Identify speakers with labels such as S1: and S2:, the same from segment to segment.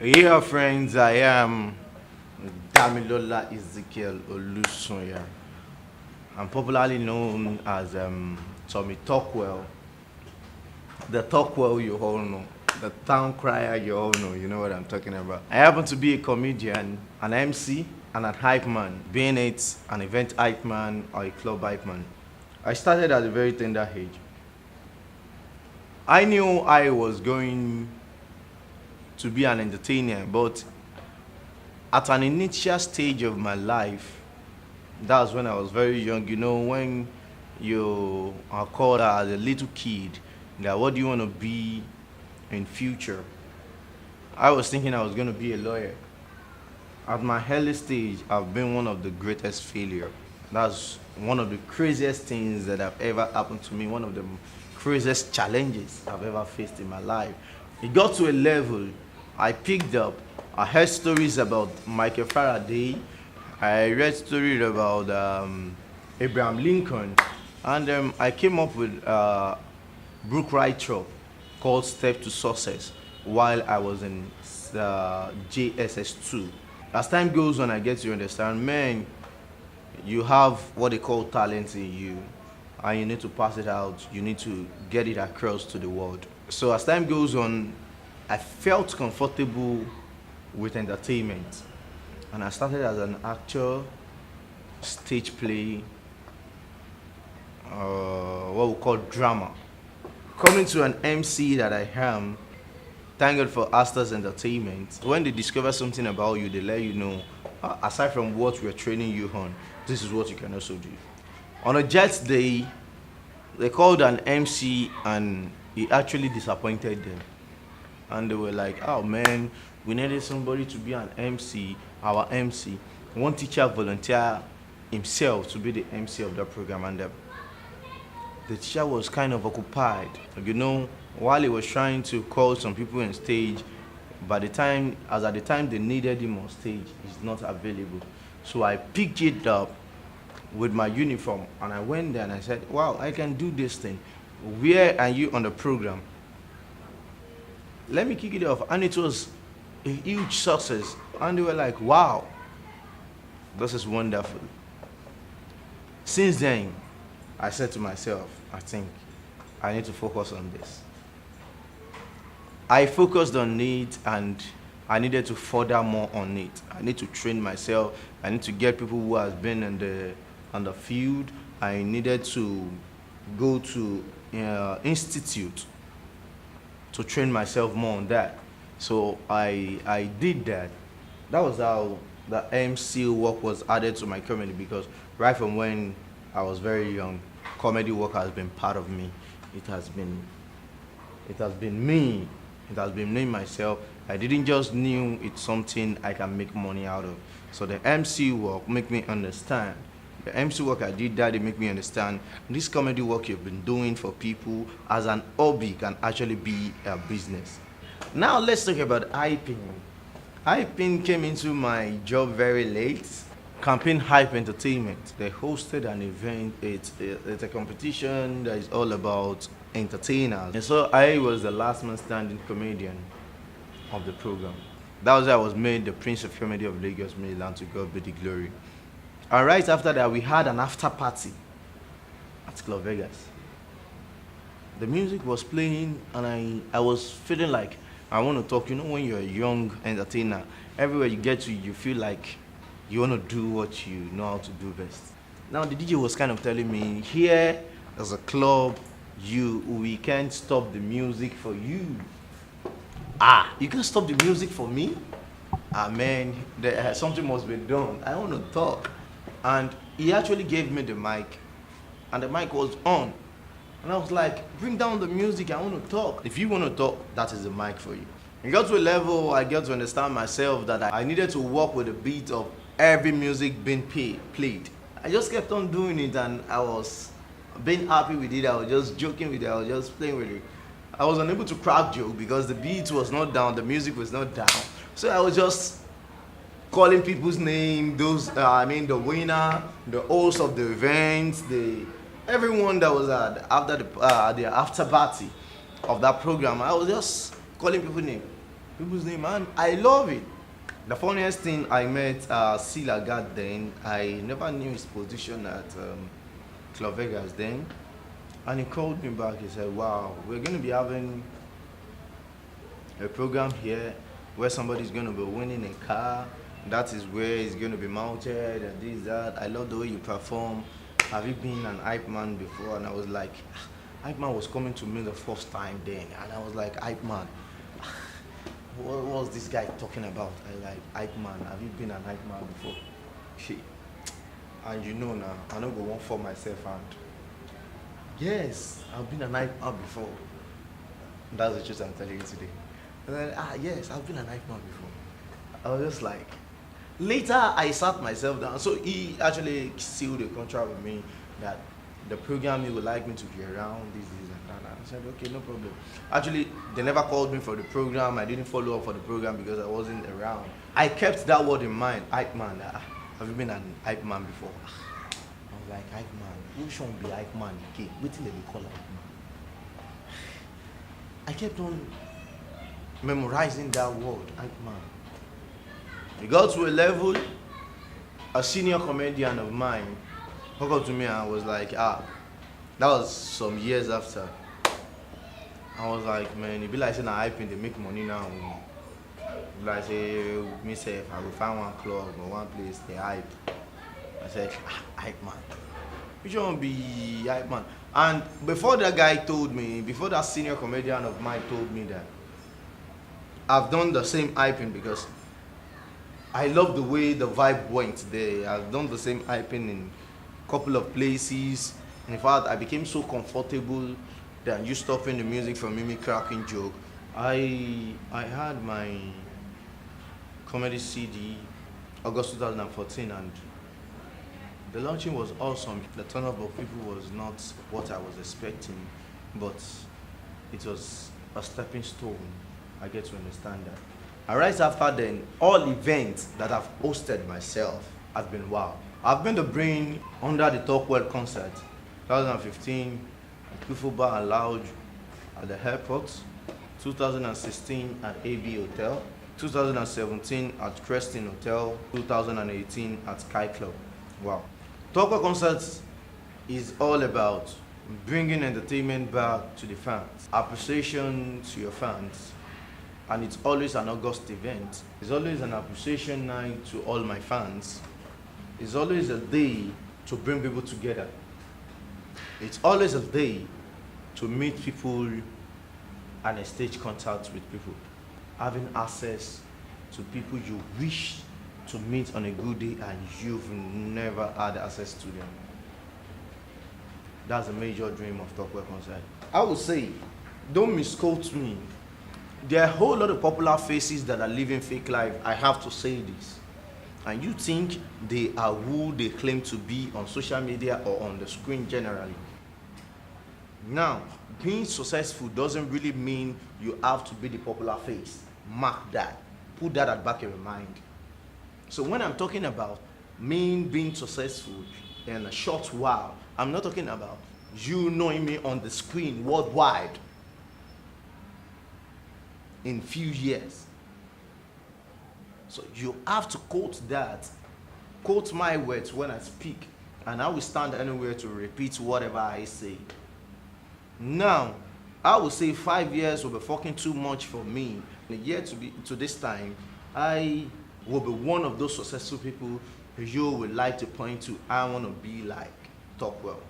S1: Yeah, friends, I am Damilola Ezekiel Olusoya. I'm popularly known as Tommy Talkwell. The Talkwell you all know. The town crier you all know. You know what I'm talking about. I happen to be a comedian, an MC, and an hype man, being it an event hype man or a club hype man. I started at a very tender age. I knew I was going to be an entertainer, but at an initial stage of my life, that was when I was very young. You know, when you are called as a little kid, that what do you want to be in future? I was thinking I was going to be a lawyer. At my early stage, I've been one of the greatest failure. That's one of the craziest things that have ever happened to me. One of the craziest challenges I've ever faced in my life. It got to a level I picked up. I heard stories about Michael Faraday. I read stories about Abraham Lincoln, and I came up with book writer called Step to Success while I was in JSS2. As time goes on, I get to understand, man, you have what they call talent in you, and you need to pass it out. You need to get it across to the world. So as time goes on, I felt comfortable with entertainment, and I started as an actor, stage play, what we call drama. Coming to an MC that I am, thank God for Astor's Entertainment. When they discover something about you, they let you know, aside from what we're training you on, this is what you can also do. On a Jets day, they called an MC and he actually disappointed them. And they were like, oh man, we needed somebody to be an MC, our MC. One teacher volunteered himself to be the MC of that program, and the teacher was kind of occupied. You know, while he was trying to call some people on stage, at the time they needed him on stage, he's not available. So I picked it up with my uniform and I went there and I said, wow, I can do this thing. Where are you on the program? Let me kick it off. And it was a huge success. And they were like, wow, this is wonderful. Since then, I said to myself, I think I need to focus on this. I focused on it and I needed to further more on it. I need to train myself. I need to get people who have been on the field. I needed to go to institute to train myself more on that. So I did that. That was how the MC work was added to my comedy, because right from when I was very young, comedy work has been part of me. It has been me. It has been me myself. I didn't just knew it's something I can make money out of. So the MC work make me understand. The MC work I did that, it make me understand this comedy work you've been doing for people as an hobby can actually be a business. Now let's talk about hyping. Hyping came into my job very late. Campaign Hype Entertainment. They hosted an event. It's a competition that is all about entertainers. And so I was the last man standing comedian of the program. That was how I was made the Prince of Comedy of Lagos, Maryland, to God be the glory. And right after that, we had an after party at Club Vegas. The music was playing and I was feeling like I want to talk. You know, when you're a young entertainer, everywhere you get to, you feel like you want to do what you know how to do best. Now the DJ was kind of telling me, here as a club, we can't stop the music for you. You can't stop the music for me? Man, something must be done. I want to talk. And he actually gave me the mic, and the mic was on. And I was like, bring down the music, I want to talk. If you want to talk, that is the mic for you. It got to a level I got to understand myself that I needed to work with the beat of every music being played. I just kept on doing it and I was being happy with it. I was just joking with it, I was just playing with it. I was unable to crack joke because the beat was not down, the music was not down. So I was just calling people's name, the winner, the host of the event, everyone that was after the after party of that program. I was just calling people's name. people's name, and I love it. The funniest thing, I met Silagad then. I never knew his position at Club Vegas then. And he called me back. He said, wow, we're going to be having a program here where somebody's going to be winning a car. That is where it's going to be mounted and this, that. I love the way you perform. Have you been an hype man before? And I was like, hype man was coming to me the first time then. And I was like, hype man, what was this guy talking about? I like, hype man, have you been an hype man before? Shit. And you know now, I don't go one for myself and yes, I've been an hype man before. That's the truth I'm telling you today. And then, yes, I've been an hype man before. I was just like, later I sat myself down. So he actually sealed a contract with me that the program he would like me to be around, this, and that. And I said, okay, no problem. Actually, they never called me for the program. I didn't follow up for the program because I wasn't around. I kept that word in mind, hype man. Have you been an hype man before? I was like, hype man, who should be hype man again? Wait till they call hype man. I kept on memorizing that word, hype man. It got to a level, a senior comedian of mine hooked up to me and was like, that was some years after. I was like, man, it be like saying I hyping, they make money now. Like say, myself, I will find one club or one place, they hype. I said, hype man. Which one be hype man? And before that guy told me, before that senior comedian of mine told me that, I've done the same hyping because I love the way the vibe went there. I've done the same hyping in a couple of places. In fact, I became so comfortable that you stopping the music for me cracking joke. I had my comedy CD August 2014 and the launching was awesome. The turn-up of people was not what I was expecting, but it was a stepping stone. I get to understand that. And right after then, all events that I've hosted myself have been wow. I've been the brain under the Talkwell concert, 2015, at Kufu Bar and Lounge at the airport, 2016 at AB Hotel, 2017 at Creston Hotel, 2018 at Sky Club. Wow. Talkwell Concerts is all about bringing entertainment back to the fans, appreciation to your fans, and it's always an August event. It's always an appreciation night to all my fans. It's always a day to bring people together. It's always a day to meet people and a stage contact with people. Having access to people you wish to meet on a good day and you've never had access to them. That's a major dream of Talkwell Concert. I would say, don't misquote me. There are a whole lot of popular faces that are living fake life. I have to say this. And you think they are who they claim to be on social media or on the screen generally. Now, being successful doesn't really mean you have to be the popular face. Mark that. Put that at the back of your mind. So when I'm talking about me being successful in a short while, I'm not talking about you knowing me on the screen worldwide in few years. So you have to quote my words when I speak, and I will stand anywhere to repeat whatever I say. Now, I would say 5 years will be fucking too much for me. In a year to this time, I will be one of those successful people you would like to point to. I want to be like Talkwell.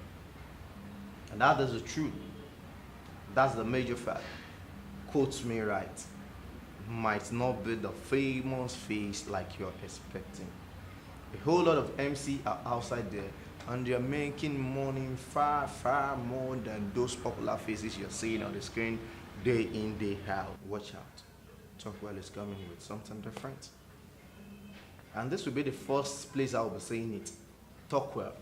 S1: And that is the truth. That's the major fact. Quote me right. Might not be the famous face like you're expecting. A whole lot of MC are outside there and they're making money far, far more than those popular faces you're seeing on the screen day in, day out. Watch out. Talkwell is coming with something different. And this will be the first place I will be saying it. Talkwell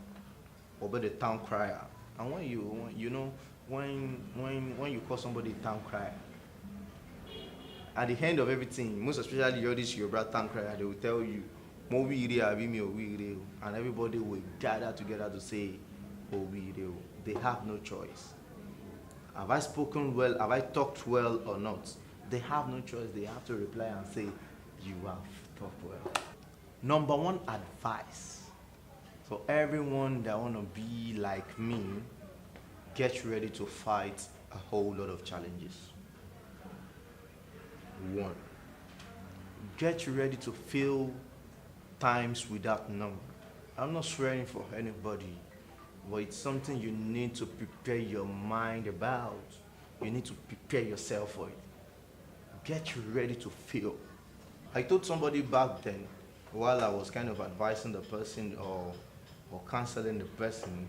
S1: will be the town crier. And when you call somebody a town crier, at the end of everything, most especially all these Yoruba town crier, they will tell you, Mo wire abi mi o wire o, and everybody will gather together to say, O wire o. They have no choice. Have I spoken well? Have I talked well or not? they have no choice. They have to reply and say, you have talked well. Number one advice for everyone that want to be like me, get ready to fight a whole lot of challenges. One, get ready to fail times without number. I'm not swearing for anybody, but it's something you need to prepare your mind about. You need to prepare yourself for it. Get ready to fail. I told somebody back then, while I was kind of advising the person or counseling the person,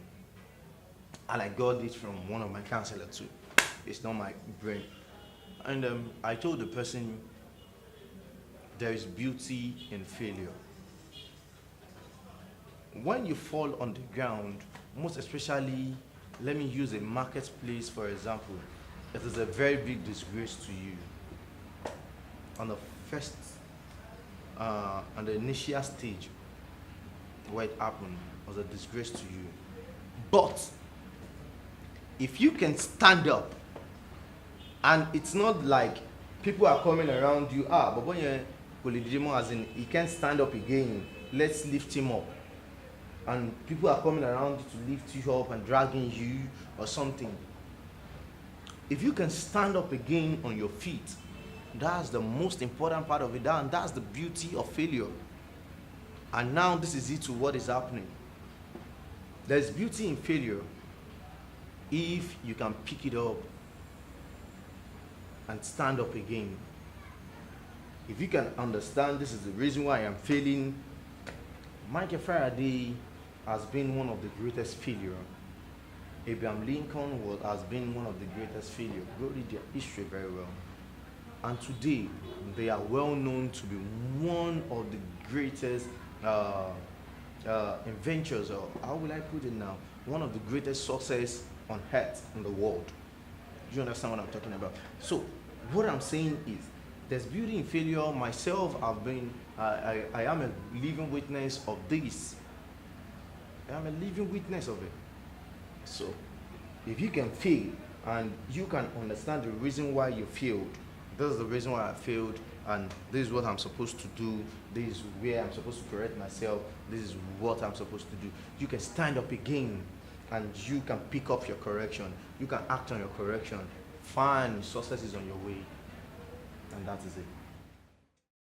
S1: and I got this from one of my counselors too. It's not my brain. And I told the person, there is beauty in failure. When you fall on the ground, most especially, let me use a marketplace for example, it is a very big disgrace to you. On the first, on the initial stage where it happened, was a disgrace to you. But if you can stand up, and it's not like people are coming around you, but when you're as in he can't stand up again, let's lift him up. And people are coming around you to lift you up and dragging you or something. If you can stand up again on your feet, that's the most important part of it, and that's the beauty of failure. And now this is it to what is happening. There's beauty in failure if you can pick it up and stand up again. If you can understand this is the reason why I'm failing. Michael Faraday has been one of the greatest failures. Abraham Lincoln has been one of the greatest failures. Go read their history very well. And today, they are well known to be one of the greatest inventors, or how will I put it now? One of the greatest success on earth in the world. Do you understand what I'm talking about? So, what I'm saying is, there's beauty in failure. Myself, I am a living witness of this. I am a living witness of it. So, if you can fail and you can understand the reason why you failed, this is the reason why I failed, and this is what I'm supposed to do, this is where I'm supposed to correct myself, this is what I'm supposed to do. You can stand up again and you can pick up your correction. You can act on your correction. Fine, success is on your way. And that is it.